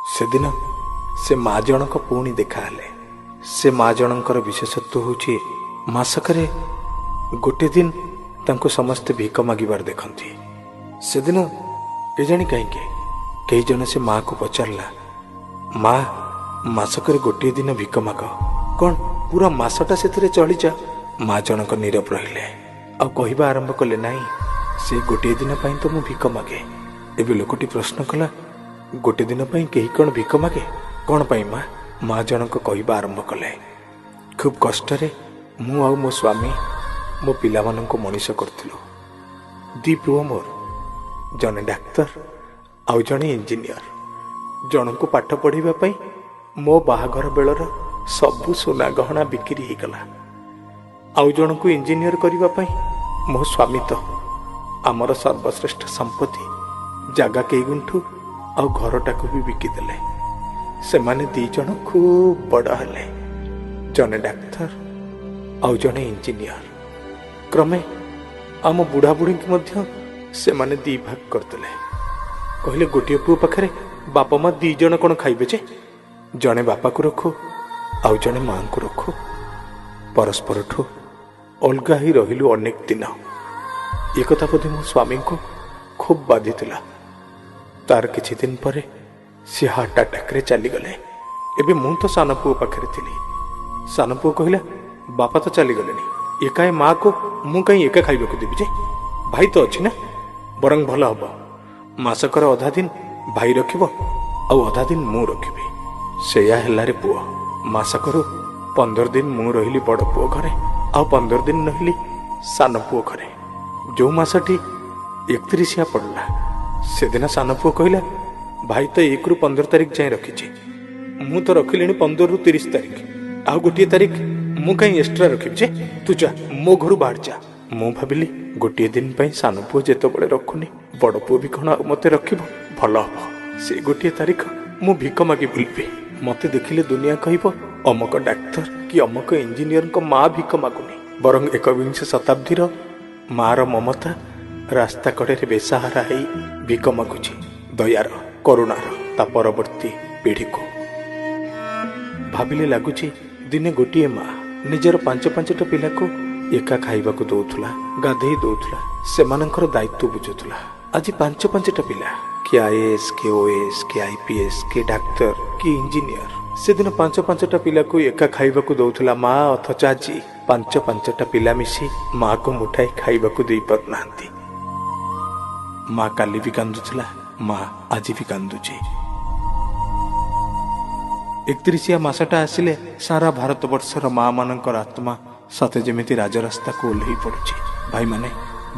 सेदिन से माँ जनक पुणी देखाले। से माँ जनकर विशेषत्व होची मासकरे गोटे दिन तांको समस्ते भिक मागिबार देखंती। सेदिन केजाणी कहीं जन से माँ को पचारला, माँ मासकरे गोटे दिन भिक माग, कौन पूरा मासटा से चली जा। माँ जनक नीरव रहिले आ कहवा आरंभ कले, नाई से गोटे दिन पाई तो मु भिक मागे। एबे लोकटी प्रश्न कला, गोटे दिन पाई कहीं कौन भिक मागे, कौन पाई माँ? माँ जनक कहवा आरंभ कले, खूब कष्टरे मु आ मो स्वामी मो पिला माननको मनीष करथिलु। दी पुओ मोर, जने डाक्तर आउ जने इंजीनियर। जनकु पाठ पढ़िबा पई मो बाहाघर बेलर सबु सोना गहना बिक्री ही गला। आउ जनकु इंजीनियर करिबा पई मो स्वामी तो आमर सर्वश्रेष्ठ संपत्ति जागा केई गुंठु आउ घरटाकू भी बिकी देले। सेमाने दी जन खूब बड़ हेले, जने डाक्तर आउ जने इंजीनियर। क्रमे आम बुढ़ा बुढ़ी की मध्य सेमाने दी भाग करदेले। कहले गोटे पुओ पाखरे बापा माँ दी जन कौन खाइबे जे, जने बापा को रखो आउ जने माँ को रखो। परस्पर ठू अलगा ही रहिलु अनेक दिन। एक कथा बोधे मो स्वामी को खूब बाधिला। तार किछि दिन परे सी हार्ट अटैक रे चली गले। एबे मु तो सान पुओ पाखरे थिली। सान पुओ कहला, बापा तो चली गलेनी, एकाए माँ को मु कहीं एका खाइबा को देबी जे? भाई तो अछि ना, बरंग भल हबो मासकर अधा दिन भाई रखिबो आउ अधा दिन मु रखिबी। सेया हेला रे पुओ। मासकर 15 दिन मु रहिली बड़ पुओ घरे आउ 15 दिन रहिली सान पुओ घरे। जो मासटी 31 पड़ला से दिन सान पुओ कहला, भाई तो 1 ରୁ 15 तारिख जाए रखी, मु तो रखिली 15 ରୁ 30 तारिख, आउ गोटे तारिख मु कहीं एक्स्ट्रा रखी जे? तू जा मो घर बाहर जा। मु भाविली गोटे दिन पाई सान पुओ जेतो बळे रखुनी, बड़ पुओ भी कौन मते रखिबो, भल हबो। से गोटे तारिख मु भिक मागी बुलबी। मते देखिले दुनिया कहबो अमक डाक्तर कि अमक इंजीनियर को माँ भिक मागुनी, बरंग 21 शताब्दीर मार ममता रास्ता कड़े बेसहारा है भिक मागुची दयार करुणार ता परवर्ती पीढ़ी को। भाविले लगुची दिने गोटे माँ निजर 5-5टा पिला को एका खाइबा को दौथुला, गाधेई दौथुला, सेमानंकर दायित्व बुझुथुला। आज 5-5टा पिला, के आईएएस के ओएस के आईपीएस के डाक्तर के इंजीनियर। से दिन 5-5टा पिला को एका खाइबा को दौथुला माँ, अथच आज 5-5टा पिला मिसी माँ को मुठाई खाइबा को दे पारु नांती। माँ काली भी कांदुथुला, माँ आज भी कांदुची। 31 मासटा आसिले सारा भारत वर्षर माँ मानकर आत्मा सते जेमिति राजरास्ता को ओल्ही पड़ुची। भाई माने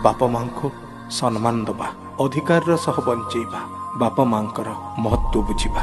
बापा माँ को सम्मान दबा, अधिकार सह बंचेबा, बापा माँ महत्व बुझिबा।